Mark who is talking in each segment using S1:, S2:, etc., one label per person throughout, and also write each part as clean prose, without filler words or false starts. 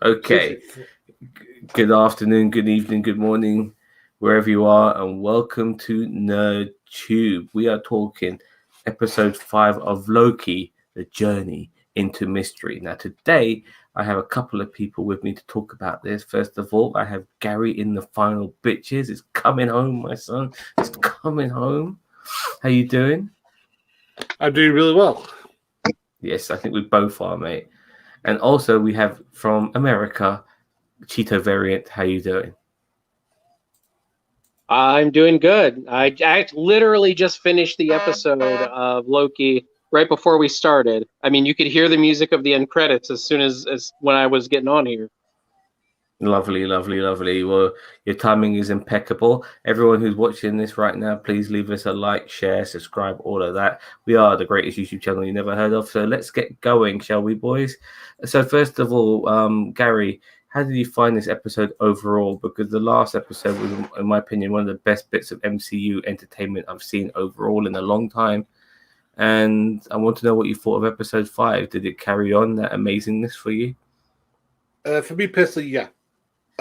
S1: Okay. Good afternoon, good evening, good morning, wherever you are, and welcome to Nerd Tube. We are talking episode 5 of Loki, The Journey into Mystery. Now, today I have a couple of people with me to talk about this. First of all, I have Gary in the final bitches. It's coming home, my son. It's coming home. How you doing?
S2: I'm doing really well.
S1: Yes, I think we both are, mate. And also we have from America, Cheeto Variant. How you doing?
S3: I'm doing good. I literally just finished the episode of Loki right before we started. I mean, you could hear the music of the end credits as soon as when I was getting on here.
S1: Lovely, lovely, lovely. Well, your timing is impeccable. Everyone who's watching this right now, please leave us a like, share, subscribe, all of that. We are the greatest YouTube channel you never heard of. So let's get going, shall we, boys? So first of all, Gary, how did you find this episode overall? Because the last episode was, in my opinion, one of the best bits of MCU entertainment I've seen overall in a long time. And I want to know what you thought of episode 5. Did it carry on that amazingness for you?
S2: For me personally, yeah.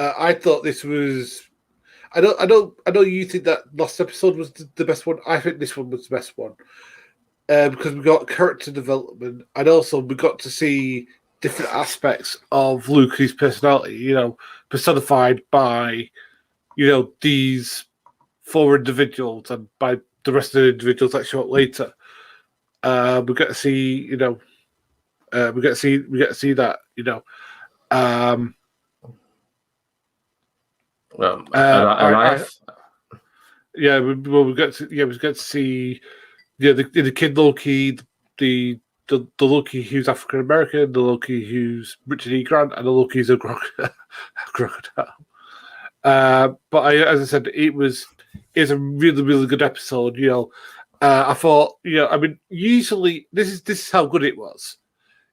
S2: I thought this was. I know you think that last episode was the best one. I think this one was the best one because we got character development and also we got to see different aspects of Loki's personality. You know, personified by these 4 individuals and by the rest of the individuals that show up later. We get to see, we get to see that,
S1: Well,
S2: we get to see the kid Loki, the Loki who's African American, the Loki who's Richard E. Grant, and the Loki who's a crocodile. But as I said, it was a really, really good episode. I thought, I mean, usually this is how good it was.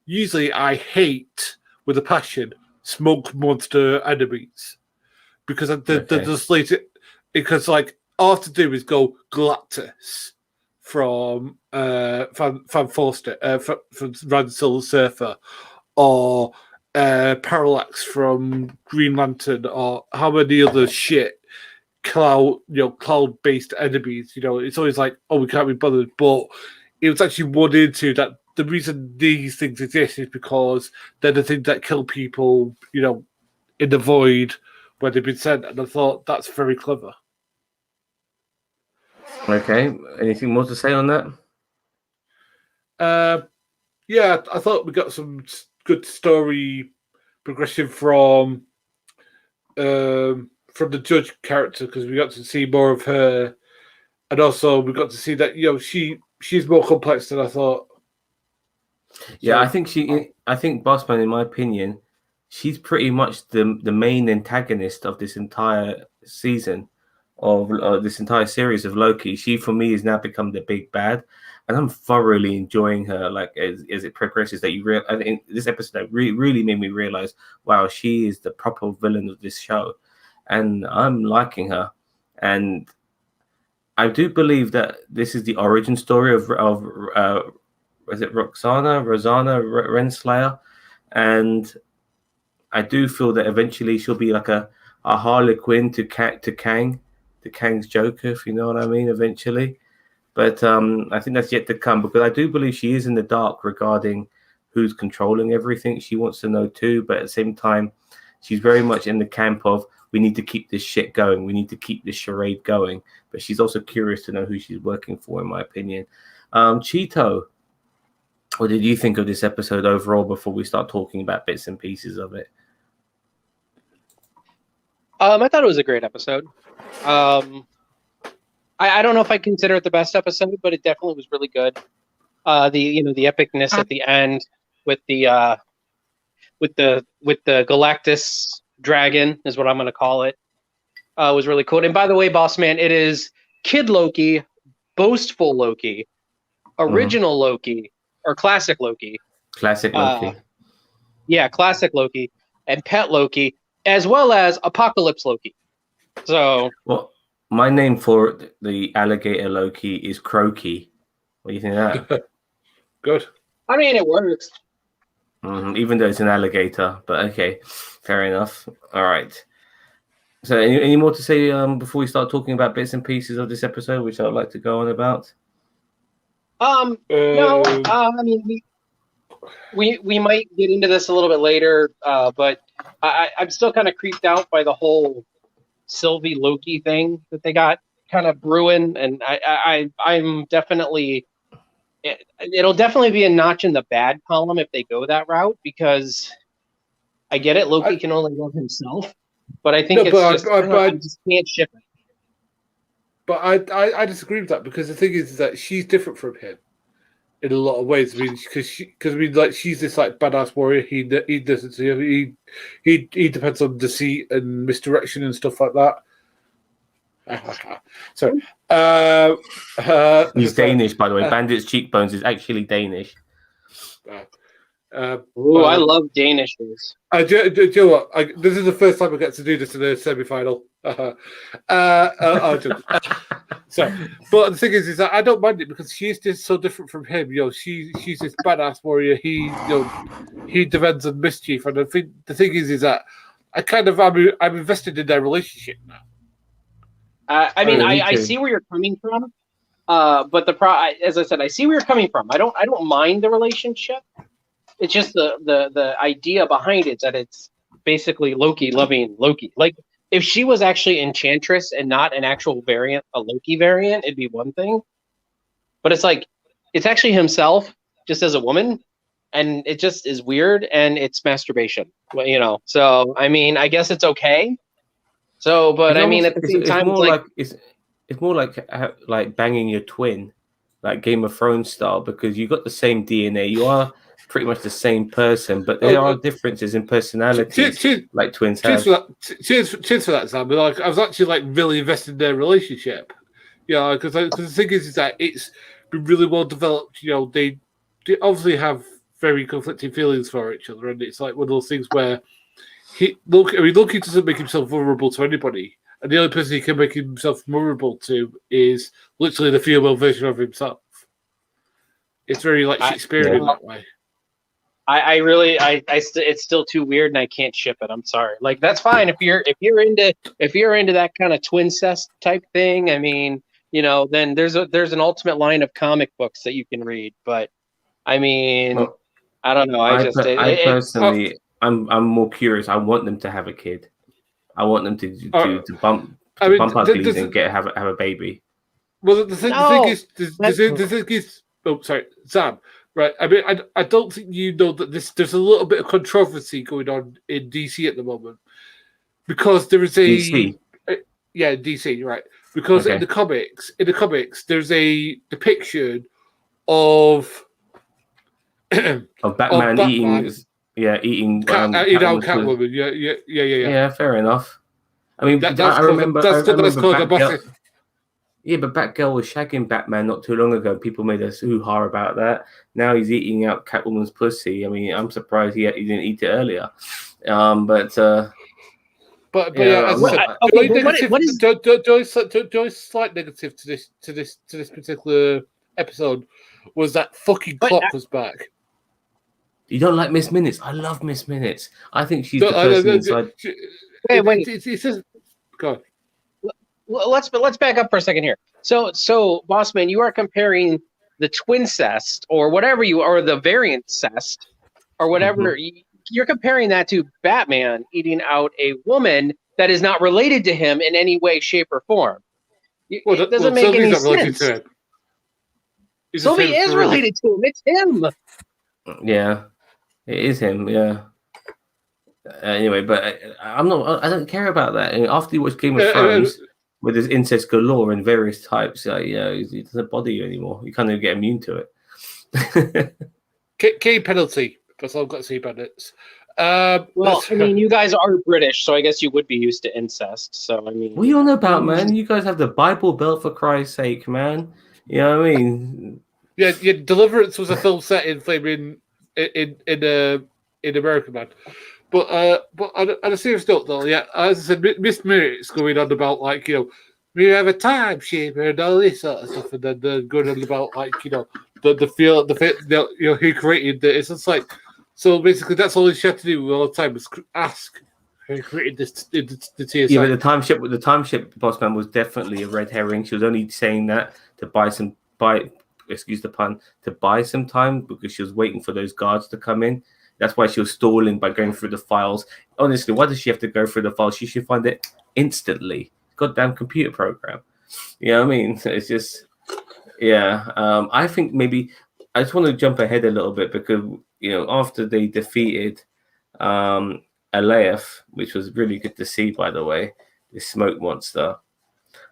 S2: Usually, I hate with a passion smoke monster enemies. Because they're just later, because like all I have to do is go Galactus from Fan Forster from Rand Silver Surfer, or Parallax from Green Lantern, or how many other shit cloud based enemies. It's always like, oh, we can't be bothered, but it was actually one into that. The reason these things exist is because they're the things that kill people, in the void where they've been sent, and I thought that's very clever.
S1: Okay, anything more to say on that?
S2: Yeah, I thought we got some good story progression from the judge character, because we got to see more of her, and also we got to see that she's more complex than I thought.
S1: Yeah, I think Bossman, in my opinion, she's pretty much the main antagonist of this entire season, of this entire series of Loki. She, for me, has now become the big bad, and I'm thoroughly enjoying her. Like as it progresses, that I think this episode really made me realize, wow, she is the proper villain of this show, and I'm liking her. And I do believe that this is the origin story of is it Roxana Renslayer, and I do feel that eventually she'll be like a Harlequin to Kang's Joker, if you know what I mean, eventually. But I think that's yet to come, because I do believe she is in the dark regarding who's controlling everything. She wants to know too, but at the same time, she's very much in the camp of, we need to keep this shit going. We need to keep this charade going. But she's also curious to know who she's working for, in my opinion. Cheeto, what did you think of this episode overall before we start talking about bits and pieces of it?
S3: I thought it was a great episode. I don't know if I consider it the best episode, but it definitely was really good. The epicness at the end with the Galactus dragon is what I'm going to call it. Was really cool. And by the way, boss man, it is Kid Loki, Boastful Loki, Original Loki, or Classic Loki.
S1: Classic Loki.
S3: Yeah, Classic Loki and Pet Loki, as well as Apocalypse Loki. So,
S1: well, my name for the alligator Loki is Croaky. What do you think of that?
S2: Good.
S3: I mean, it works.
S1: Even though it's an alligator, but okay, fair enough. All right. So, any more to say before we start talking about bits and pieces of this episode, which I'd like to go on about?
S3: No. I mean, we might get into this a little bit later, but I'm still kind of creeped out by the whole Sylvie Loki thing that they got kind of brewing, and I'm definitely it'll definitely be a notch in the bad column if they go that route, because I get it, Loki can only love himself, but I think I just can't ship it.
S2: But I disagree with that, because the thing is that she's different from him in a lot of ways. I mean, because she's this like badass warrior. He doesn't. He depends on deceit and misdirection and stuff like that. Sorry.
S1: He's Danish, by the way. Bandit's cheekbones is actually Danish.
S3: I love Danishes.
S2: Do you know what? This is the first time I get to do this in a semi-final. So, but the thing is that I don't mind it, because she's just so different from him. You know, she's this badass warrior. He defends on mischief, and I think the thing is that I'm invested in their relationship now.
S3: I mean, I see where you're coming from, but as I said, I see where you're coming from. I don't mind the relationship. It's just the idea behind it, that it's basically Loki loving Loki. Like, if she was actually Enchantress and not an actual variant, a Loki variant, it'd be one thing. But it's like, it's actually himself just as a woman, and it just is weird, and it's masturbation. You know, so I mean, I guess it's okay. So, but I mean, at the same time,
S1: it's more like banging your twin, like Game of Thrones style, because you got the same DNA. You are pretty much the same person, but there are differences in personalities, like twins have.
S2: Cheers for that, Sam. But like, I was actually like really invested in their relationship. Yeah, because the thing is that it's been really well developed. You know, they obviously have very conflicting feelings for each other, and it's like one of those things where Loki doesn't make himself vulnerable to anybody, and the only person he can make himself vulnerable to is literally the female version of himself. It's very like Shakespearean in that way.
S3: It's still too weird, and I can't ship it. I'm sorry. Like, that's fine if you're into that kind of twincest type thing. I mean, you know, then there's an ultimate line of comic books that you can read. But I mean, I don't know.
S1: I'm more curious. I want them to have a kid. I want them to bump uglies and have a baby.
S2: Well, the thing is, oh, sorry, Sam. Right, I mean, I don't think you know that there's a little bit of controversy going on in DC at the moment, because there is a
S1: DC.
S2: DC, right? Because in the comics, there's a depiction of
S1: Batman eating
S2: Catwoman. Yeah.
S1: Yeah, fair enough. I mean,
S2: I remember
S1: Batgirl. Yeah, but Batgirl was shagging Batman not too long ago. People made a hoo-ha about that. Now he's eating out Catwoman's pussy. I mean, I'm surprised he didn't eat it earlier.
S2: Joy's slight negative to this particular episode was that fucking clock was back.
S1: You don't like Miss Minutes? I love Miss Minutes. I think she's the person inside.
S3: Wait.
S2: It's just, go on.
S3: Let's back up for a second here. So Bossman, you are comparing the twincest or whatever or the variant cest or whatever. You're comparing that to Batman eating out a woman that is not related to him in any way, shape, or form. It doesn't make any sense. Sylvie is related to him. It's him.
S1: Yeah, it is him. Yeah. Anyway, but I don't care about that. After you watch Game of Thrones, with his incest galore and various types, it doesn't bother you anymore. You kind of get immune to it.
S2: Key penalty. That's all I've got to say about it.
S3: Well, I mean, you guys are British, so I guess you would be used to incest. So, I mean...
S1: What are you on about, man? You guys have the Bible Belt, for Christ's sake, man. You know what I mean?
S2: Yeah, Deliverance was a film set in America, man. But on a serious note, though, yeah, as I said, Miss Minutes going on about, like, we have a time shaper and all this sort of stuff, and then going on about, like, the feel, who created it. It's just like, So basically, that's all she had to do all the time was ask who created the TSI.
S1: Yeah, but the time ship boss man was definitely a red herring. She was only saying that to excuse the pun, to buy some time because she was waiting for those guards to come in. That's why she was stalling by going through the files. Honestly, why does she have to go through the files? She should find it instantly. Goddamn computer program. You know what I mean? So it's just, yeah. I think maybe I just want to jump ahead a little bit because after they defeated Aleif, which was really good to see, by the way, this smoke monster.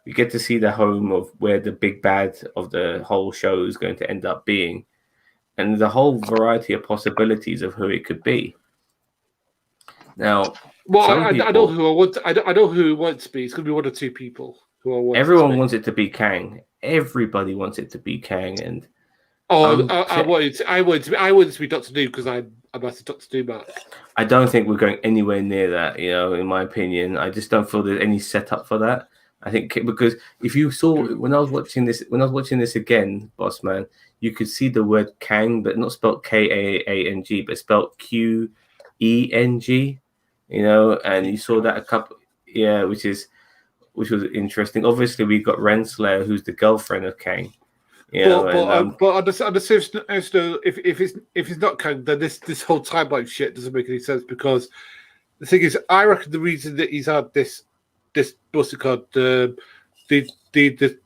S1: We get to see the home of where the big bad of the whole show is going to end up being, and the whole variety of possibilities of who it could be. Now,
S2: well, I know who I want. I know who it wants to be. It's going to be one or two people who I want.
S1: Everyone wants it to be Kang. Everybody wants it to be Kang, and
S2: I want it to be Doctor Doom because I'm a Doctor Doom mark.
S1: I don't think we're going anywhere near that. In my opinion, I just don't feel there's any setup for that. I think because if you saw when I was watching this again, boss man, you could see the word Kang, but not spelled K-A-A-N-G, but spelled Q-E-N-G. And you saw that a couple, which was interesting. Obviously, we got Renslayer, who's the girlfriend of Kang.
S2: But on the serious note, if it's not Kang, then this whole timeline shit doesn't make any sense because the thing is, I reckon the reason that he's had this what's it called the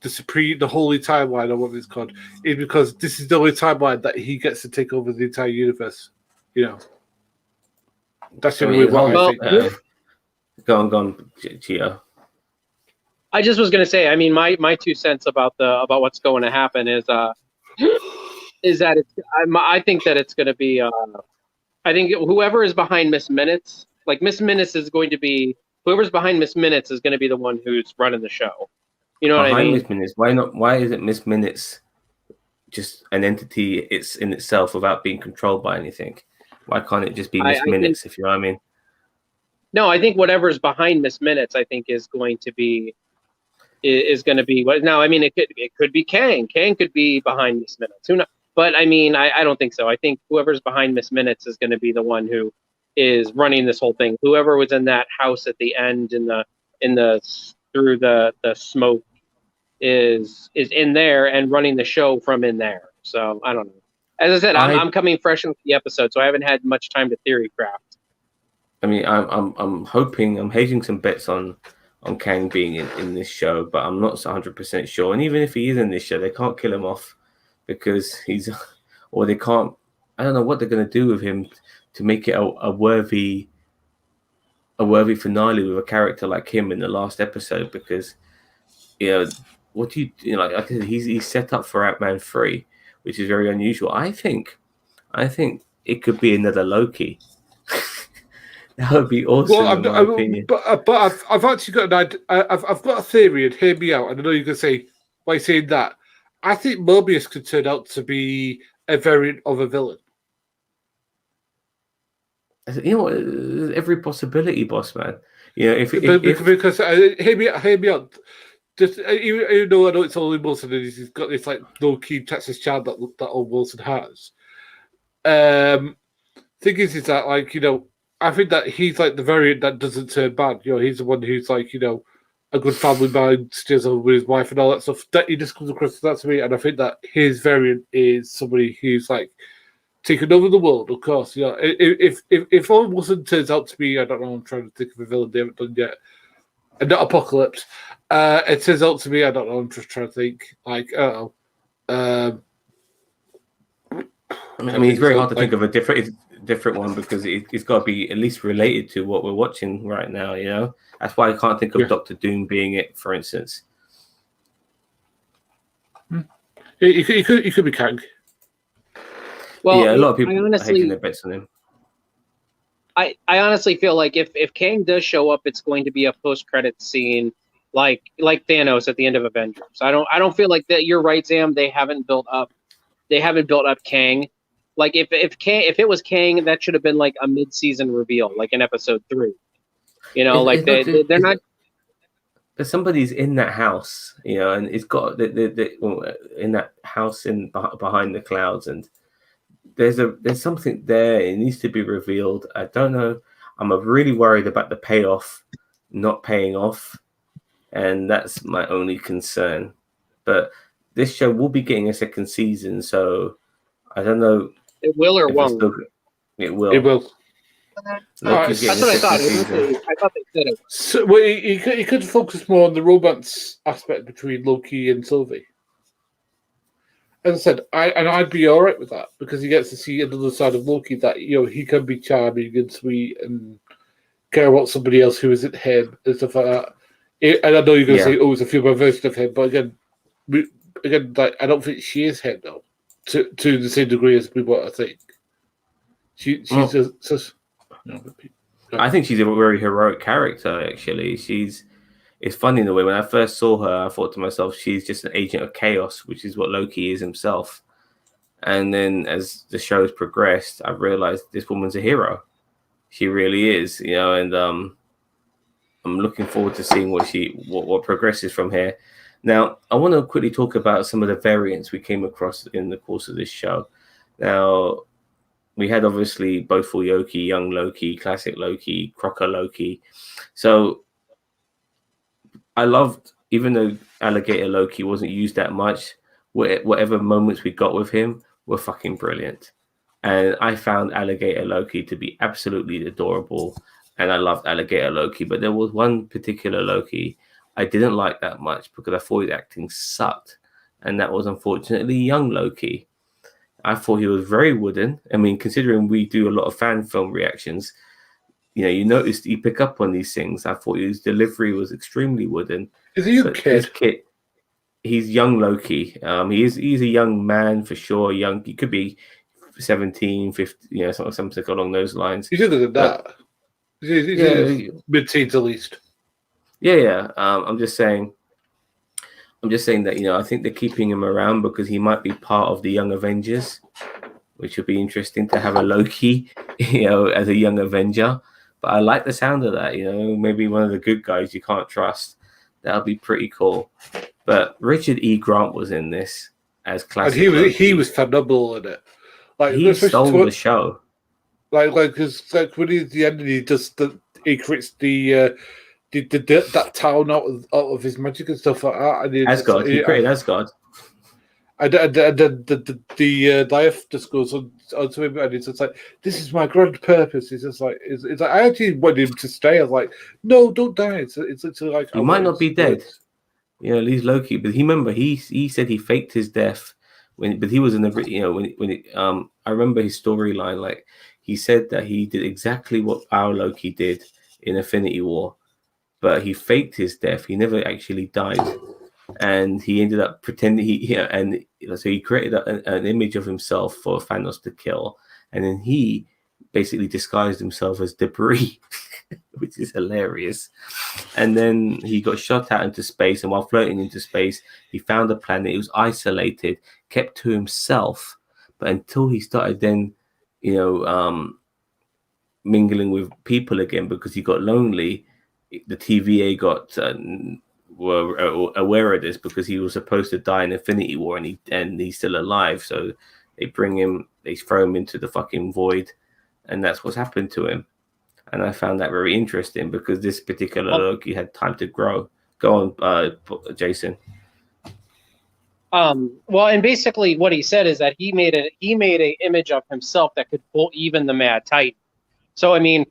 S2: supreme, the holy timeline or what it's called is because this is the only timeline that he gets to take over the entire universe. That's the only way. I think.
S1: Go on, Gio.
S3: I just was going to say, I mean, my 2 cents about what's going to happen is that I think that it's going to be I think whoever is behind Miss Minutes, like Miss Minutes is going to be whoever's behind Miss Minutes is going to be the one who's running the show. You know what I mean?
S1: Miss Minutes, why not? Why isn't Miss Minutes just an entity it's in itself without being controlled by anything? Why can't it just be Miss Minutes? If you know what I mean?
S3: No, I think whatever's behind Miss Minutes, I think is going to be what now. I mean, it could be Kang. Kang could be behind Miss Minutes. Who knows? But I mean, I don't think so. I think whoever's behind Miss Minutes is going to be the one who is running this whole thing. Whoever was in that house at the end through the smoke is in there and running the show from in there. So I don't know. As I said, I'm coming fresh into the episode, so I haven't had much time to theory craft.
S1: I mean, I'm hoping, I'm hedging some bets on Kang being in this show, but I'm not 100% sure. And even if he is in this show, they can't kill him off because they can't. I don't know what they're going to do with him to make it a worthy finale with a character like him in the last episode. Because what do you like I said, he's set up for Ant-Man 3, which is very unusual. I think it could be another Loki. That would be awesome, in my opinion.
S2: But I've actually got I've got a theory, and hear me out. And I know you're going to say, why are you saying that? I think Mobius could turn out to be a variant of a villain.
S1: Every possibility, boss man. Because
S2: hear me out. Just even though I know it's only Wilson, and he's got this like low-key Texas charm that old Wilson has. Thing is that I think that he's like the variant that doesn't turn bad. He's the one who's like, a good family man, stays over with his wife and all that stuff. That he just comes across as that to me, and I think that his variant is somebody who's like taken over the world. Of course, if Owen Wilson turns out to be, I don't know, I'm trying to think of a villain they haven't done yet, and not Apocalypse. It turns out to be, I don't know, I'm just trying to think. I
S1: mean, it's very hard to think of a different one because it's got to be at least related to what we're watching right now. That's why I can't think of Doctor Doom being it, for instance.
S2: He could be Kang.
S3: Well,
S1: a lot of people are hedging their bets on him.
S3: I honestly feel like if Kang does show up, it's going to be a post-credit scene like Thanos at the end of Avengers. I don't feel like that. You're right, Sam. They haven't built up Kang. Like if it was Kang, that should have been like a mid-season reveal, like in episode 3. They're not.
S1: But somebody's in that house, and it's got in that house behind the clouds, and there's something there. It needs to be revealed. I don't know. I'm really worried about the payoff not paying off, and that's my only concern. But this show will be getting a second season, so I don't know
S3: It will or
S1: if
S3: won't.
S2: It will.
S1: Loki's getting
S3: That's what I
S1: a
S3: thought.
S1: second season.
S3: I thought they said it.
S2: So, well, he could focus more on the romance aspect between Loki and Sylvie. As I said, I'd be all right with that because he gets to see another side of Loki that he can be charming and sweet and care about somebody else who isn't him and stuff like that. And I know you're going to say, "Oh, it's a female version of him," but again, like, I don't think she is him though, to the same degree as we want to think. She's just.
S1: I think she's a very heroic character. Actually, it's funny in the way when I first saw her, I thought to myself, she's just an agent of chaos, which is what Loki is himself. And then as the show's progressed, I've realized this woman's a hero. She really is, and I'm looking forward to seeing what progresses from here. Now, I want to quickly talk about some of the variants we came across in the course of this show. Now, we had obviously both full Loki, young Loki, classic Loki, Crocker Loki. So I loved, even though Alligator Loki wasn't used that much, whatever moments we got with him were fucking brilliant. And I found Alligator Loki to be absolutely adorable. And I loved Alligator Loki. But there was one particular Loki I didn't like that much because I thought his acting sucked. And that was unfortunately young Loki. I thought he was very wooden. I mean, considering we do a lot of fan film reactions, you noticed you pick up on these things. I thought his delivery was extremely wooden.
S2: Is he a kid?
S1: This kid, he's young Loki. He's a young man for sure. Young, he could be 17, 15, something along those lines.
S2: He's younger than that. He's mid-teens at least.
S1: Yeah. I'm just saying that, I think they're keeping him around because he might be part of the Young Avengers, which would be interesting to have a Loki, as a young Avenger. But I like the sound of that, maybe one of the good guys you can't trust. That would be pretty cool. But Richard E. Grant was in this as classic.
S2: And he was phenomenal in it. Like,
S1: he stole the show.
S2: Like when he's at the end and he creates that town out of his magic and stuff like that. And
S1: Asgard. He created Asgard.
S2: And the life just goes on to him, and it's just like, this is my grand purpose. It's just like, it's like, I actually wanted him to stay. I was like, no, don't die. It's literally like,
S1: he might not be dead. Lee's Loki, but he said he faked his death but he was in the I remember his storyline. Like, he said that he did exactly what our Loki did in Infinity War, but he faked his death. He never actually died. And he ended up pretending so he created an image of himself for Thanos to kill, and then he basically disguised himself as debris, which is hilarious. And then he got shot out into space, and while floating into space, he found a planet. It was isolated, kept to himself, but until he started then, mingling with people again because he got lonely, the TVA got were aware of this because he was supposed to die in Infinity War, and he's still alive. So they throw him into the fucking void, and that's what's happened to him. And I found that very interesting because this particular Loki had time to grow. Go on, Jason.
S3: Well, and basically what he said is that he made an image of himself that could pull even the Mad Titan. So I mean,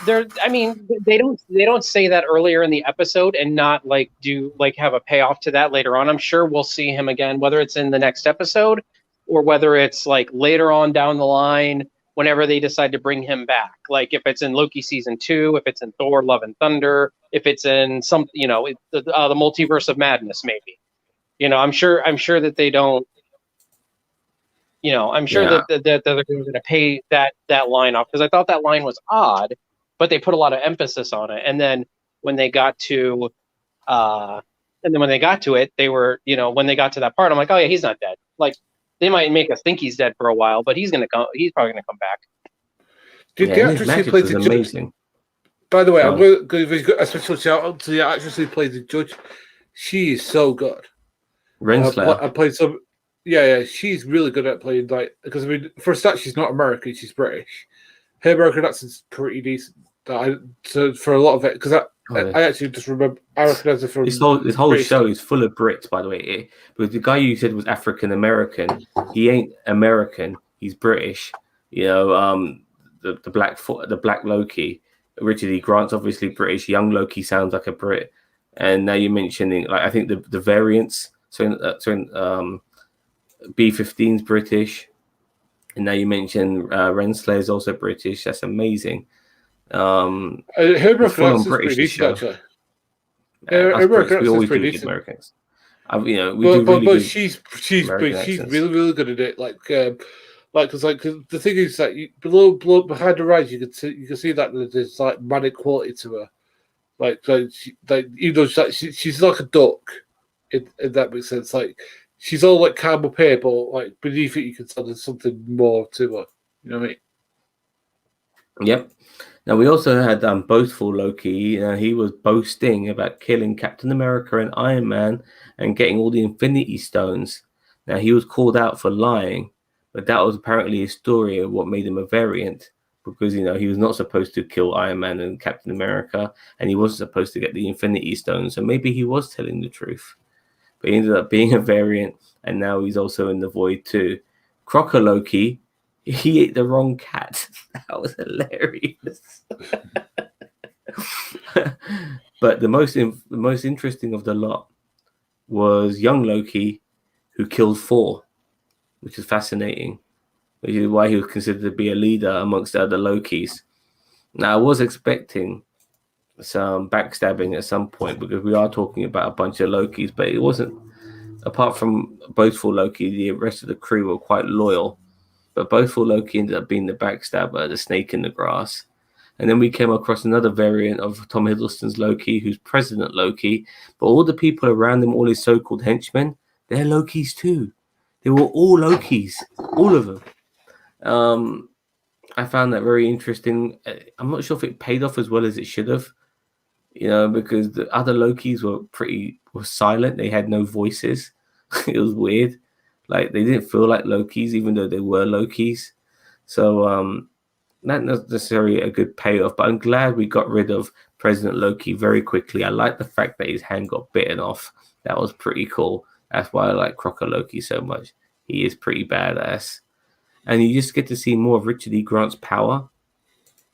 S3: they don't say that earlier in the episode and not have a payoff to that later on. I'm sure we'll see him again, whether it's in the next episode or whether it's like later on down the line whenever they decide to bring him back. Like if it's in Loki season 2, if it's in Thor: Love and Thunder, if it's in some the Multiverse of Madness, maybe. I'm sure that they don't. I'm sure that they're going to pay that line off because I thought that line was odd, but they put a lot of emphasis on it. And then when they got to, it, they were, when they got to that part, I'm like, oh yeah, he's not dead. Like they might make us think he's dead for a while, but he's probably gonna come back.
S2: Did the actress who plays the judge? By the way, I'm going to give a special shout out to the actress who plays the judge. She is so good.
S1: Renslayer.
S2: I played some. yeah, she's really good at playing like because I mean, for a start, she's not American, she's British. Her American accent's pretty decent. So for a lot of it, because I actually just remember I recognize her from
S1: this whole
S2: British
S1: show
S2: stuff.
S1: is full of Brits, by the way. But the guy you said was African American. He ain't American. He's British. You know, the black Loki, Richard E. Grant's obviously British. Young Loki sounds like a Brit. And now you're mentioning, like, I think the variants. So B-15's British, and now you mention Renslayer is also British. That's amazing.
S2: Her American accent's pretty decent, actually. Her American accent's pretty decent.
S1: Americans. You know, we do really
S2: but
S1: good
S2: she's
S1: accents.
S2: really good at it. Like cause the thing is that below behind her eyes, you can see that there's like manic quality to her. Like even though she's like a duck, in that makes sense. Like she's all like calm up here, but like beneath it, you can tell there's something more to her. You know what I mean?
S1: Yep. Now we also had boastful Loki. He was boasting about killing Captain America and Iron Man and getting all the Infinity Stones. Now he was called out for lying, but that was apparently his story of what made him a variant. Because he was not supposed to kill Iron Man and Captain America, and he wasn't supposed to get the Infinity Stones. So maybe he was telling the truth, but he ended up being a variant, and now he's also in the Void too. Crocker Loki, he ate the wrong cat. That was hilarious. But the most interesting of the lot was young Loki, who killed Thor, which is fascinating. Which is why he was considered to be a leader amongst the other Lokis. Now, I was expecting some backstabbing at some point because we are talking about a bunch of Lokis, but it wasn't. Apart from boastful Loki, the rest of the crew were quite loyal. But boastful Loki ended up being the backstabber, the snake in the grass. And then we came across another variant of Tom Hiddleston's Loki, who's President Loki. But all the people around him, all his so-called henchmen, they're Lokis too. They were all Lokis, all of them. I found that very interesting. I'm not sure if it paid off as well as it should have, because the other Lokis were silent. They had no voices. It was weird. Like they didn't feel like Lokis, even though they were Lokis. So not necessarily a good payoff, but I'm glad we got rid of President Loki very quickly. I like the fact that his hand got bitten off. That was pretty cool. That's why I like Crocker Loki so much. He is pretty badass. And you just get to see more of Richard E. Grant's power.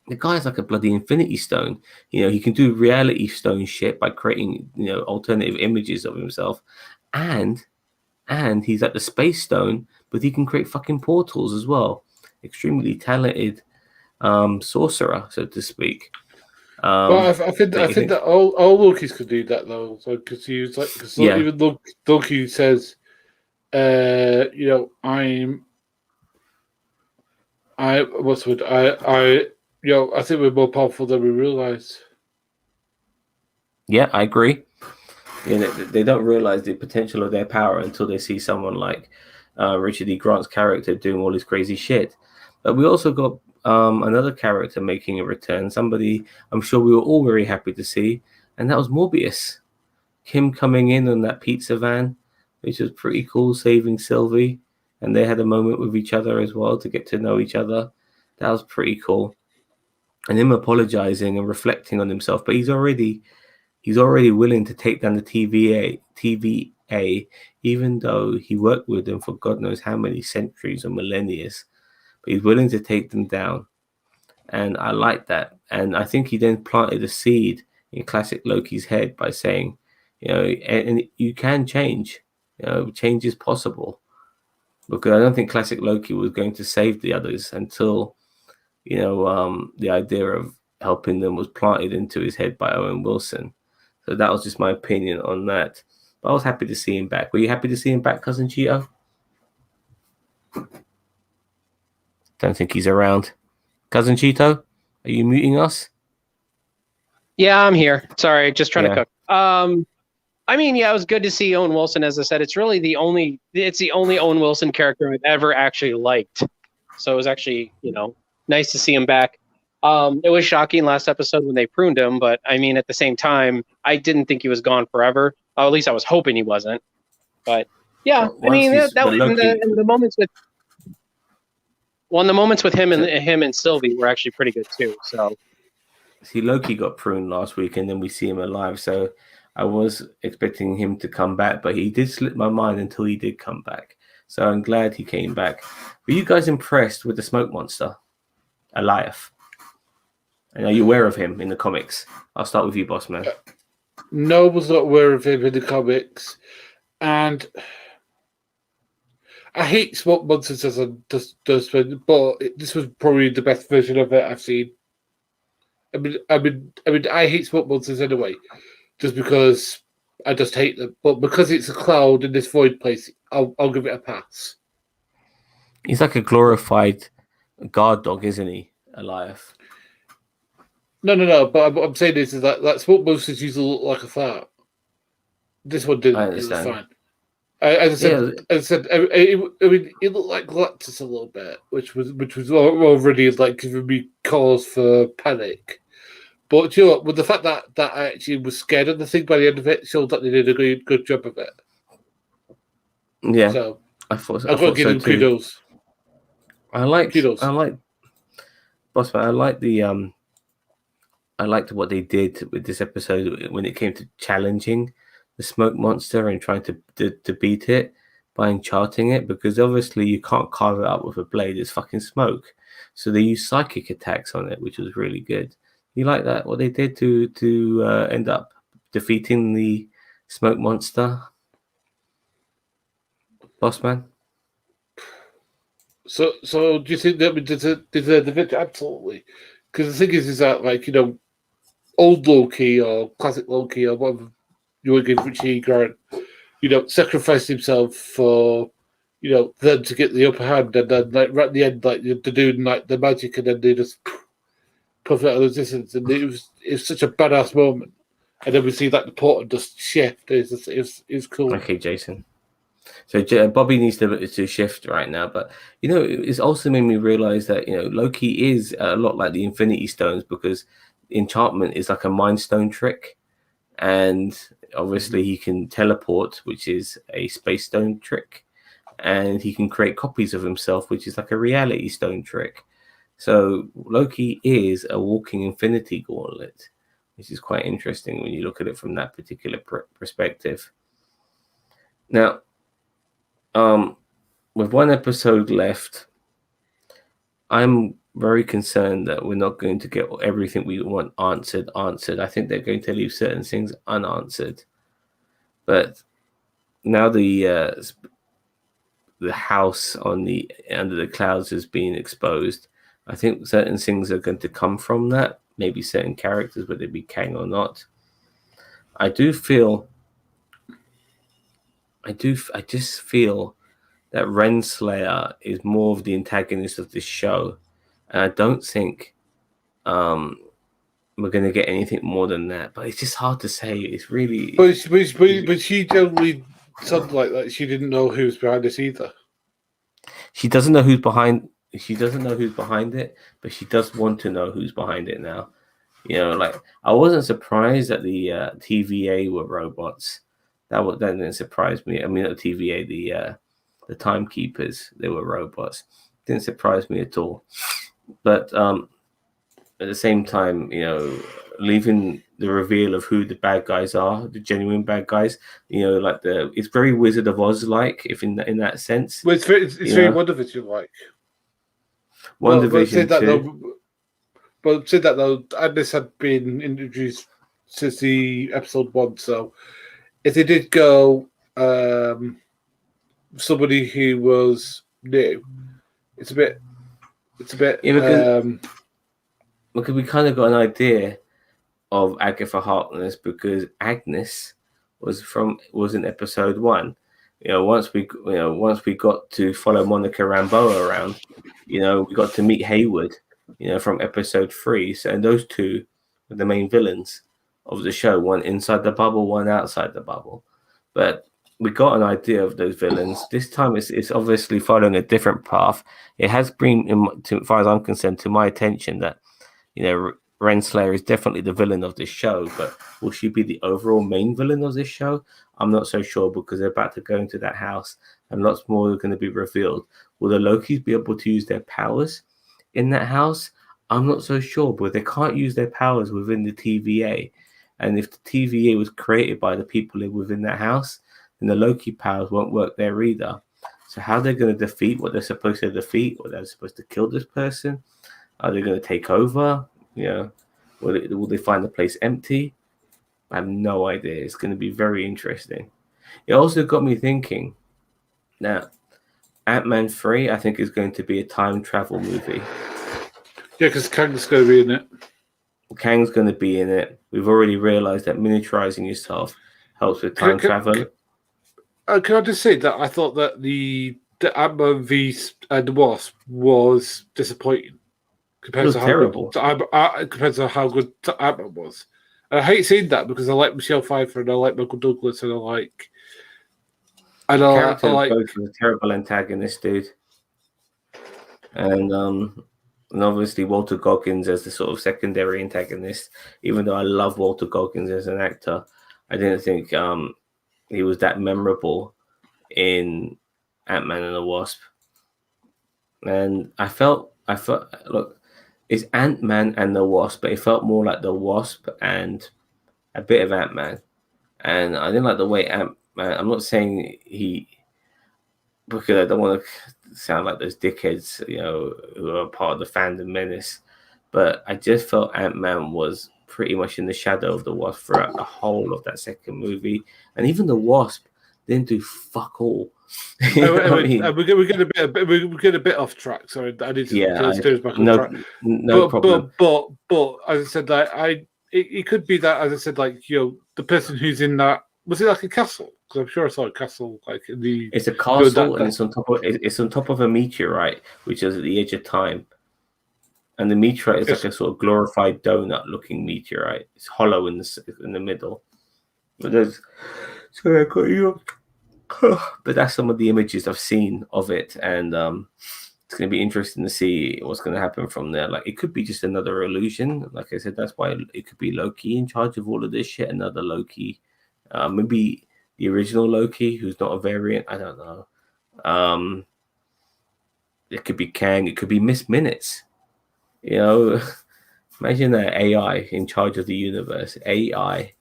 S1: The guy's like a bloody Infinity Stone. He can do reality stone shit by creating, alternative images of himself. And he's like the Space Stone, but he can create fucking portals as well. Extremely talented sorcerer, so to speak.
S2: But I think that all Lokis could do that though. So because he was even Loki says, I think we're more powerful than we realize.
S1: Yeah, I agree. They don't realize the potential of their power until they see someone like Richard E. Grant's character doing all this crazy shit. But we also got another character making a return, somebody I'm sure we were all very happy to see, and that was Morbius. Him coming in on that pizza van, which was pretty cool, saving Sylvie. And they had a moment with each other as well to get to know each other. That was pretty cool. And him apologizing and reflecting on himself, but he's already willing to take down the TVA, even though he worked with them for God knows how many centuries or millennia. But he's willing to take them down. And I like that. And I think he then planted a seed in classic Loki's head by saying, and you can change. Change is possible. Because I don't think classic Loki was going to save the others until, the idea of helping them was planted into his head by Owen Wilson. So that was just my opinion on that. But I was happy to see him back. Were you happy to see him back, Cousin Cheeto? Don't think he's around. Cousin Cheeto, are you muting us?
S3: Yeah, I'm here. Sorry, just trying to cook. It was good to see Owen Wilson. As I said, it's the only Owen Wilson character I've ever actually liked. So it was actually, nice to see him back. It was shocking last episode when they pruned him, but at the same time, I didn't think he was gone forever. At least I was hoping he wasn't. But Yeah, I mean that
S1: Loki,
S3: and the moments with the moments with him and Sylvie were actually pretty good too. So
S1: see, Loki got pruned last week, and then we see him alive. So I was expecting him to come back, but he did slip my mind until he did come back. So I'm glad he came back. Were you guys impressed with the smoke monster, Eliath? And are you aware of him in the comics? I'll start with you, boss man.
S2: No, was not aware of him in the comics, and I hate smoke monsters as a dustbin, but this was probably the best version of it I've seen. I hate smoke monsters anyway, just because I just hate them. But because it's a cloud in this void place, I'll give it a pass.
S1: He's like a glorified guard dog, isn't he, Eliath?
S2: No. But I'm saying this is that smoke monsters usually look like a fart. This one didn't.
S1: I
S2: It was
S1: understand.
S2: fine. As I said, it looked like Galactus a little bit, which was already like giving me cause for panic. But you know, with the fact that I actually was scared of the thing by the end of it, showed that they did a good job of it.
S1: Yeah,
S2: So
S1: I thought
S2: I've got to give
S1: so
S2: them
S1: too.
S2: kudos.
S1: I liked,
S2: Kudos.
S1: boss man. I liked what they did with this episode when it came to challenging the smoke monster and trying to beat it by enchanting it, because obviously you can't carve it up with a blade. It's fucking smoke. So they used psychic attacks on it, which was really good. You like that? What they did to end up defeating the smoke monster, boss man?
S2: So do you think that we deserve the victory? Absolutely. Because the thing is that, like, you know, old Loki or classic Loki or whatever you want to give Richie Grant, you know, sacrificed himself for, you know, them to get the upper hand, and then like right at the end, like they're doing like the magic, and then they just puff out of resistance, and it was such a badass moment. And then we see like the portal just shift. It's cool.
S1: Okay, Jason. So Bobby needs to shift right now, but you know, it's also made me realize that, you know, Loki is a lot like the Infinity Stones, because enchantment is like a Mind Stone trick, and obviously he can teleport, which is a Space Stone trick, and he can create copies of himself, which is like a Reality Stone trick. So Loki is a walking Infinity Gauntlet, which is quite interesting when you look at it from that particular perspective. Now, with one episode left, I'm very concerned that we're not going to get everything we want answered. I think they're going to leave certain things unanswered. But now the house on the under the clouds is being exposed. I think certain things are going to come from that. Maybe certain characters, whether it be Kang or not. I just feel that Renslayer is more of the antagonist of this show, and I don't think we're going to get anything more than that. But it's just hard to say. It's really.
S2: But she generally sounded like that. She didn't know who was behind this either.
S1: She doesn't know who's behind. She doesn't know who's behind it, but she does want to know who's behind it now. You know, like, I wasn't surprised that the TVA were robots. That didn't surprise me. I mean, not the TVA, the timekeepers, they were robots. Didn't surprise me at all. But at the same time, you know, leaving the reveal of who the bad guys are, the genuine bad guys, you know, like it's very Wizard of Oz like, if in that sense.
S2: Well, it's very WandaVision like.
S1: WandaVision too.
S2: But said that though, Agnes had been introduced since the episode 1, so if they did go somebody who was new, it's a bit
S1: yeah, because we kind of got an idea of Agatha Harkness, because Agnes was in episode 1. You know, once we got to follow Monica Rambeau around, you know, we got to meet Hayward, you know, from episode 3. So, and those two were the main villains of the show, one inside the bubble, one outside the bubble. But we got an idea of those villains. This time it's obviously following a different path. It has been, as far as I'm concerned, to my attention that, you know, Renslayer is definitely the villain of this show, but will she be the overall main villain of this show? I'm not so sure because they're about to go into that house and lots more are going to be revealed. Will the Lokis be able to use their powers in that house? I'm not so sure, but they can't use their powers within the TVA. And if the TVA was created by the people within that house, then the Loki powers won't work there either. So how they're going to defeat what they're supposed to defeat, or they're supposed to kill this person? Are they going to take over? Will they find the place empty? I have no idea. It's going to be very interesting. It also got me thinking. Now, Ant-Man 3, I think, is going to be a time travel movie.
S2: Yeah, because Kang's going to be in it.
S1: Kang's going to be in it. We've already realized that miniaturizing yourself helps with time travel.
S2: Can I just say that I thought that the Ant-Man v the Wasp was disappointing compared to how good Ant-Man was. And I hate seeing that because I like Michelle Pfeiffer and I like Michael Douglas and I like.
S1: The character of both was a terrible antagonist, dude. And obviously Walter Goggins as the sort of secondary antagonist. Even though I love Walter Goggins as an actor, I didn't think he was that memorable in Ant-Man and the Wasp. And I felt look, it's Ant-Man and the Wasp, but it felt more like the Wasp and a bit of Ant-Man. And I didn't like the way Ant-Man. I'm not saying because I don't want to sound like those dickheads, who are part of the fandom menace. But I just felt Ant-Man was pretty much in the shadow of the Wasp throughout the whole of that second movie. And even the Wasp didn't do fuck all.
S2: We're getting a bit off track. Sorry, I need to steer us back on track.
S1: No problem.
S2: But as I said, it could be that, as I said, the person who's in that, was it like a castle? Because I'm sure I saw a castle in the.
S1: It's a castle, and it's on top of a meteorite, which is at the edge of time. And the meteorite is like a sort of glorified donut-looking meteorite. It's hollow in the middle. But sorry, I got you. But that's some of the images I've seen of it, and it's going to be interesting to see what's going to happen from there. Like, it could be just another illusion. Like I said, that's why it could be Loki in charge of all of this shit. Another Loki, maybe the original Loki, who's not a variant. I don't know. It could be Kang. It could be Miss Minutes. Imagine that AI in charge of the universe. AI,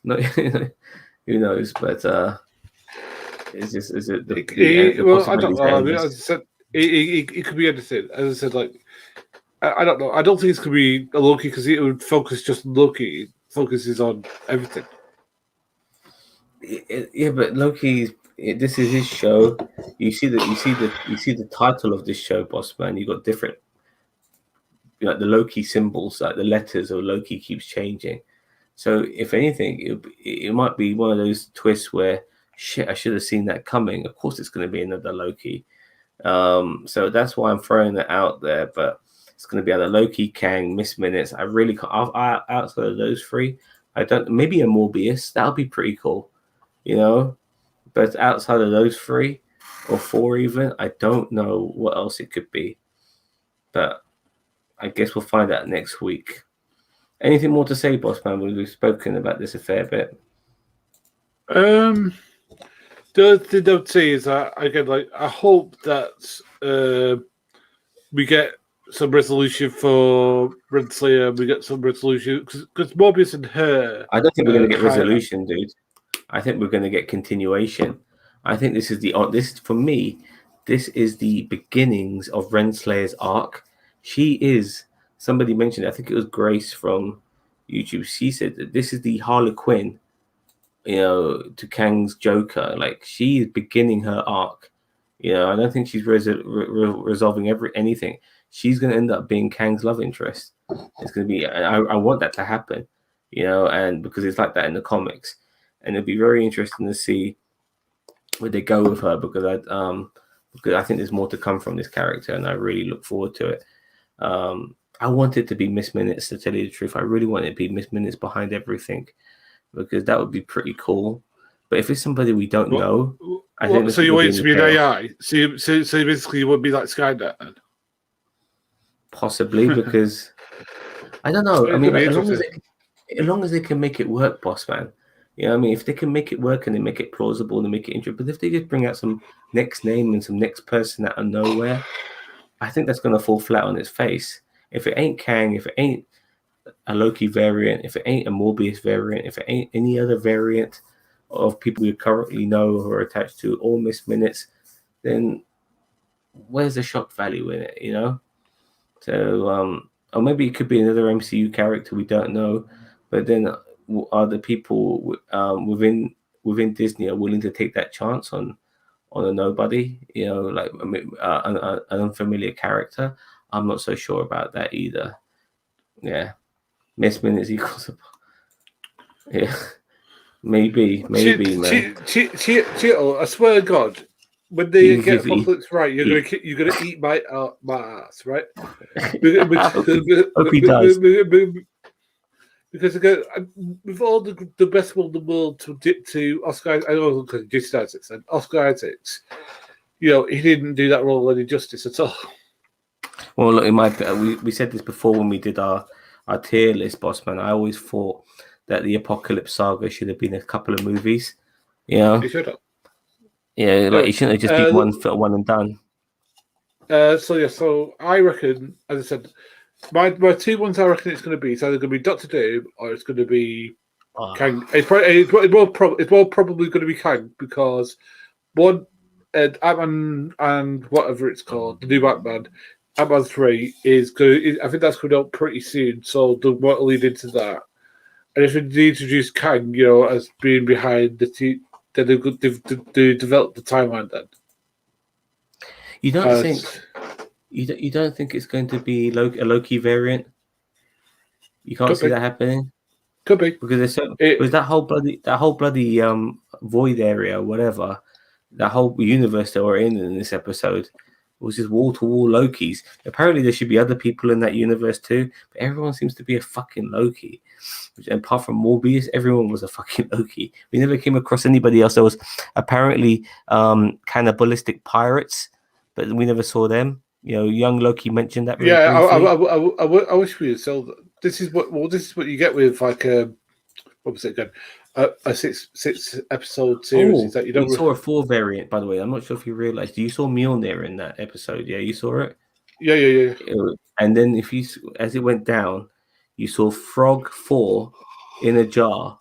S1: no, who knows? But is it the
S2: well, I don't know. I mean, as I said, it could be anything. As I said, I don't know. I don't think it's going to be a Loki because it would focus just on Loki. It focuses on everything.
S1: Yeah, but Loki. This is his show. You see the title of this show, boss man. You got different. Like the Loki symbols, like the letters of Loki keeps changing. So if anything, it might be one of those twists where, shit, I should have seen that coming. Of course, it's going to be another Loki. So that's why I'm throwing that out there. But it's going to be either Loki, Kang, Miss Minutes. I really can't. Outside of those three, I don't. Maybe a Morbius. That would be pretty cool, But outside of those three or four, even, I don't know what else it could be. But I guess we'll find out next week. Anything more to say, boss man? We've spoken about this a fair bit.
S2: The other thing I would say is that, again, I hope that we get some resolution for Renslayer. We get some resolution because Morbius and her.
S1: I don't think we're going to get resolution, dude. I think we're going to get continuation. I think this is for me. This is the beginnings of Renslayer's arc. She is. Somebody mentioned it. I think it was Grace from YouTube. She said that this is the Harlequin, to Kang's Joker. Like, she is beginning her arc. I don't think she's resolving anything. She's going to end up being Kang's love interest. It's going to be. I want that to happen. And because it's like that in the comics, and it'd be very interesting to see where they go with her because I think there's more to come from this character, and I really look forward to it. I want it to be Miss Minutes, to tell you the truth. I really want it to be Miss Minutes behind everything, because that would be pretty cool. But if it's somebody we don't know, I think
S2: so. You want it to be an AI? So basically, you would be like Skynet then?
S1: Possibly, because I don't know. I
S2: It
S1: mean,
S2: could be
S1: like,
S2: interesting.
S1: as long as they can make it work, boss man. You know what I mean? If they can make it work and they make it plausible and they make it interesting, but if they just bring out some next name and some next person out of nowhere, I think that's going to fall flat on its face. If it ain't Kang, if it ain't a Loki variant, if it ain't a Morbius variant, if it ain't any other variant of people we currently know who are attached to or miss minutes, then where's the shock value in it? You know? So, or maybe it could be another MCU character we don't know, but then are the people within Disney are willing to take that chance on a nobody? You know, like an unfamiliar character. I'm not so sure about that either. Yeah, miss minutes equals. Yeah, maybe, man.
S2: Cheeto, I swear to God, when they get Apocalypse right, you're gonna eat my ass, right?
S1: Hope he does.
S2: Because again, with all the best will in the world to Oscar, I know because Isaacs and Oscar Isaacs, you know, he didn't do that role any justice at all.
S1: Well, look, we said this before when we did our tier list, boss man. I always thought that the Apocalypse Saga should have been a couple of movies. You know,
S2: He should have.
S1: Yeah, like it shouldn't have just been one and done.
S2: So I reckon, as I said, my two ones I reckon it's going to be, it's either going to be Doctor Doom or it's going to be Kang. It's more probably going to be Kang because one, Ant-Man and whatever it's called, the new Ant-Man, Ant-Man 3 is going. I think that's coming out pretty soon, so they'll want to lead into that. And if they introduce Kang, you know, as being behind the team, then they've developed the timeline then.
S1: You don't think you don't think it's going to be a Loki variant? You can't see that happening.
S2: Could be
S1: because that whole bloody void area, or whatever, that whole universe that we're in this episode was just wall to wall Lokis. Apparently, there should be other people in that universe too, but everyone seems to be a fucking Loki. And apart from Morbius, everyone was a fucking Loki. We never came across anybody else. There was apparently cannibalistic pirates, but we never saw them. You know, young Loki mentioned that.
S2: I wish we had sold. This is what you get with like what was it again? A six episode series. Is that you don't.
S1: We saw a 4 variant, by the way. I'm not sure if you realized. You saw Mjolnir in that episode. Yeah, you saw it.
S2: Yeah.
S1: And then as it went down, you saw Frog 4 in a jar.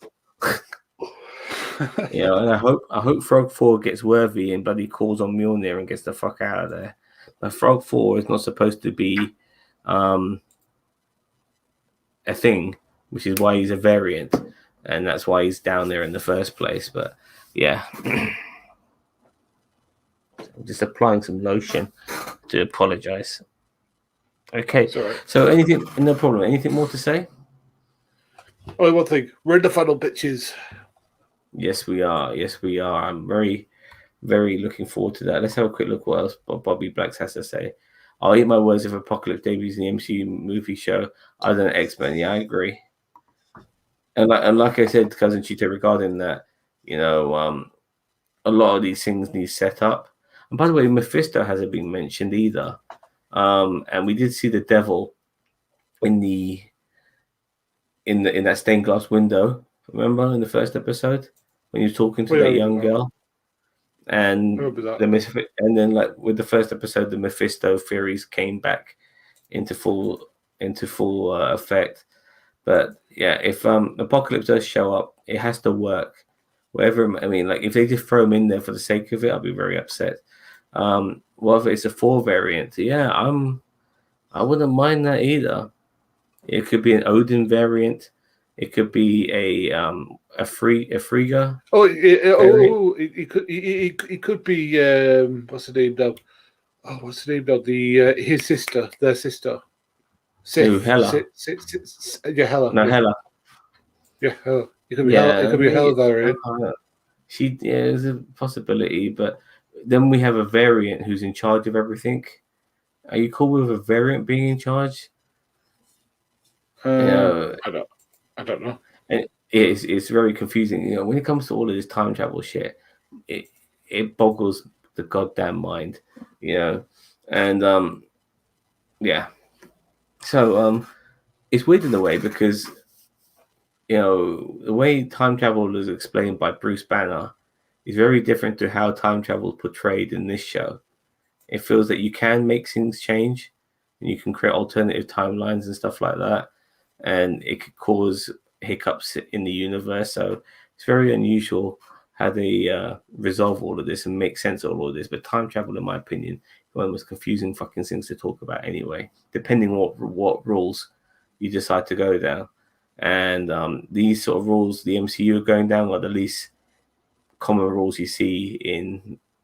S1: You know, and I hope Frog 4 gets worthy and bloody calls on Mjolnir and gets the fuck out of there. But Frog 4 is not supposed to be a thing, which is why he's a variant, and that's why he's down there in the first place. But yeah, I'm just applying some lotion to apologize. Okay, so no problem. Anything more to say?
S2: Only one thing. We're in the final, bitches.
S1: Yes, we are. I'm very, very looking forward to that. Let's have a quick look what else Bobby Blacks has to say. I'll eat my words if Apocalypse debuts in the MCU movie show other than X-Men. Yeah, I agree. And like I said, Cousin Chito, regarding that, you know, a lot of these things need set up. And by the way, Mephisto hasn't been mentioned either. And we did see the devil in that stained glass window. Remember in the first episode when you're talking to that young girl, and then like with the first episode, the Mephisto theories came back into full effect. But yeah, if Apocalypse does show up, it has to work. Whatever, I mean, like if they just throw him in there for the sake of it, I'll be very upset. Well, if it's a 4 variant, yeah, I wouldn't mind that either. It could be an Odin variant. It could be a Frigga.
S2: It could be what's the name now? Oh, what's the name now? His sister, their sister.
S1: Hela.
S2: Yeah, Hela.
S1: No, Hela.
S2: Yeah, Hela. It could be Hela. It could be Hela variant.
S1: There's a possibility, but then we have a variant who's in charge of everything. Are you cool with a variant being in charge?
S2: I don't know.
S1: And it's very confusing. You know, when it comes to all of this time travel shit, it boggles the goddamn mind. You know, and yeah. So it's weird in a way because the way time travel is explained by Bruce Banner is very different to how time travel is portrayed in this show. It feels that you can make things change and you can create alternative timelines and stuff like that. And it could cause hiccups in the universe. So it's very unusual how they resolve all of this and make sense of all of this. But time travel, in my opinion, is one of the most confusing fucking things to talk about anyway, depending on what rules you decide to go down. And these sort of rules the MCU are going down are the least common rules you see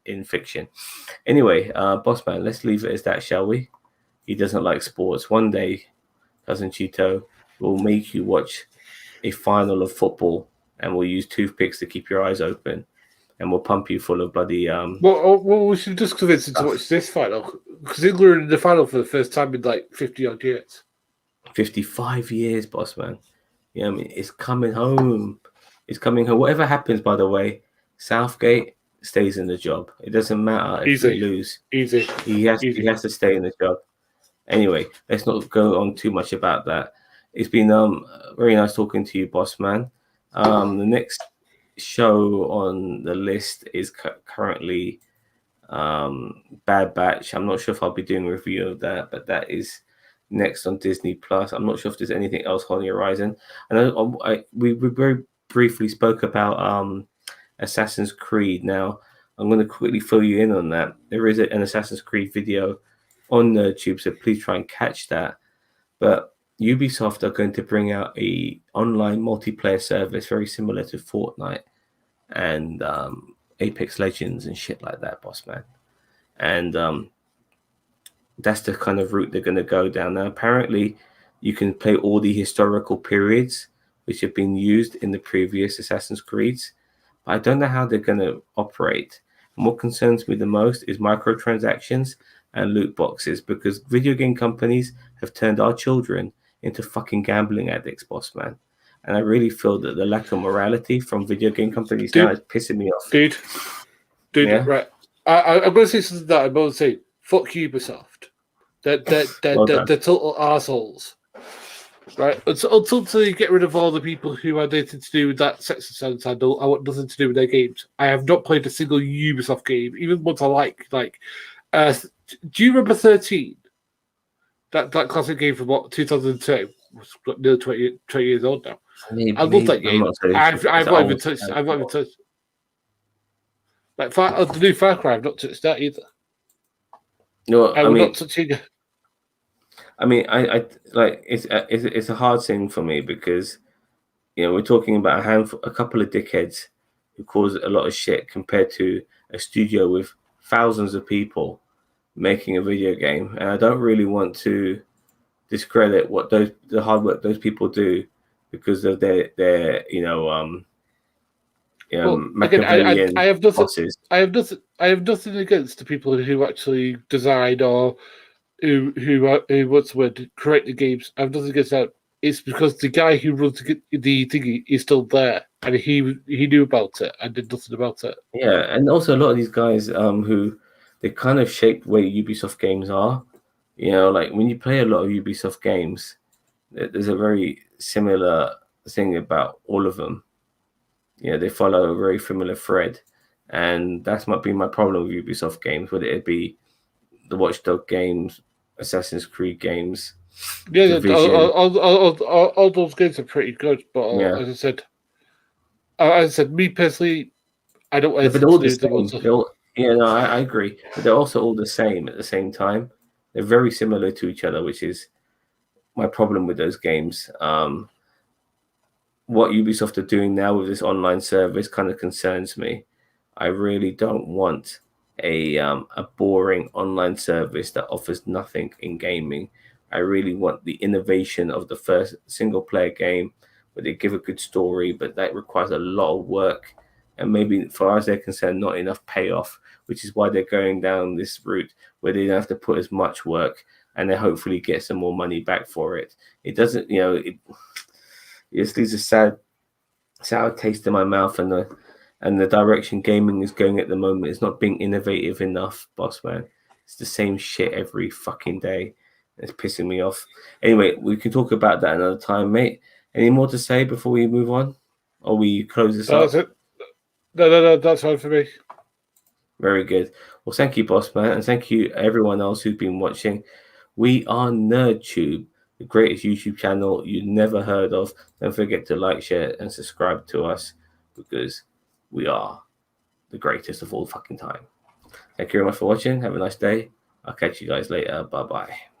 S1: in fiction. Anyway, Bossman, let's leave it as that, shall we? He doesn't like sports. One day, Cousin Chito will make you watch a final of football, and we'll use toothpicks to keep your eyes open, and we'll pump you full of bloody.
S2: Well, we should just convince him to watch this final because England are in the final for the first time in like 50 odd years.
S1: 55 years, Bossman. I mean, it's coming home. It's coming home. Whatever happens, by the way, Southgate stays in the job. It doesn't matter if we lose.
S2: Easy.
S1: He has to stay in the job. Anyway, let's not go on too much about that. It's been very nice talking to you, boss man. The next show on the list is currently Bad Batch. I'm not sure if I'll be doing a review of that, but that is next on Disney Plus. I'm not sure if there's anything else on the horizon. And we very briefly spoke about Assassin's Creed. Now I'm going to quickly fill you in on that. There is an Assassin's Creed video on YouTube, so please try and catch that. But Ubisoft are going to bring out a online multiplayer service very similar to Fortnite and Apex Legends and shit like that, boss man. And that's the kind of route they're going to go down. Now, apparently, you can play all the historical periods which have been used in the previous Assassin's Creeds. But I don't know how they're going to operate. And what concerns me the most is microtransactions and loot boxes, because video game companies have turned our children into fucking gambling addicts, boss man. And I really feel that the lack of morality from video game companies now is pissing me off.
S2: Dude, yeah? Right. I'm going to say something that I'm going to say. Fuck Ubisoft. They're total assholes. Right? Until you get rid of all the people who had anything to do with that sex scandal, I want nothing to do with their games. I have not played a single Ubisoft game, even ones I like. Do you remember 13? That classic game from 2002? It's nearly 20 years old now. I love that game. I've not even touched it. I've not even touched it. Like the new Far Cry, I've not touched that either.
S1: No,
S2: I mean, not touching it.
S1: I mean, I like it's a hard thing for me because we're talking about a couple of dickheads who cause a lot of shit compared to a studio with thousands of people making a video game, and I don't really want to discredit what the hard work those people do because of their Machiavellian bosses.
S2: I have nothing against the people who actually design or who what's the word, create the games. I have nothing against that. It's because the guy who runs the thingy is still there, and he knew about it and did nothing about it.
S1: Yeah, and also a lot of these guys who they kind of shape the way Ubisoft games are. Like when you play a lot of Ubisoft games, there's a very similar thing about all of them. They follow a very similar thread, and that's might be my problem with Ubisoft games, whether it be the Watch Dogs games, Assassin's Creed games.
S2: Yeah, all those games are pretty good, but as I said, me personally, I don't.
S1: Yeah, but they're all the same. I agree, but they're also all the same at the same time. They're very similar to each other, which is my problem with those games. What Ubisoft are doing now with this online service kind of concerns me. I really don't want a boring online service that offers nothing in gaming. I really want the innovation of the first single player game where they give a good story, but that requires a lot of work. And maybe for us, they're concerned, not enough payoff, which is why they're going down this route where they don't have to put as much work and they hopefully get some more money back for it. It doesn't, it just leaves a sour taste in my mouth, and the direction gaming is going at the moment is not being innovative enough, boss man. It's the same shit every fucking day. It's pissing me off. Anyway, we can talk about that another time, mate. Any more to say before we move on? Or we close this up?
S2: That's it. No, that's all for me.
S1: Very good. Well, thank you, boss man, and thank you everyone else who's been watching. We are NerdTube, the greatest YouTube channel you never heard of. Don't forget to like, share, and subscribe to us because we are the greatest of all fucking time. Thank you very much for watching. Have a nice day. I'll catch you guys later. Bye-bye.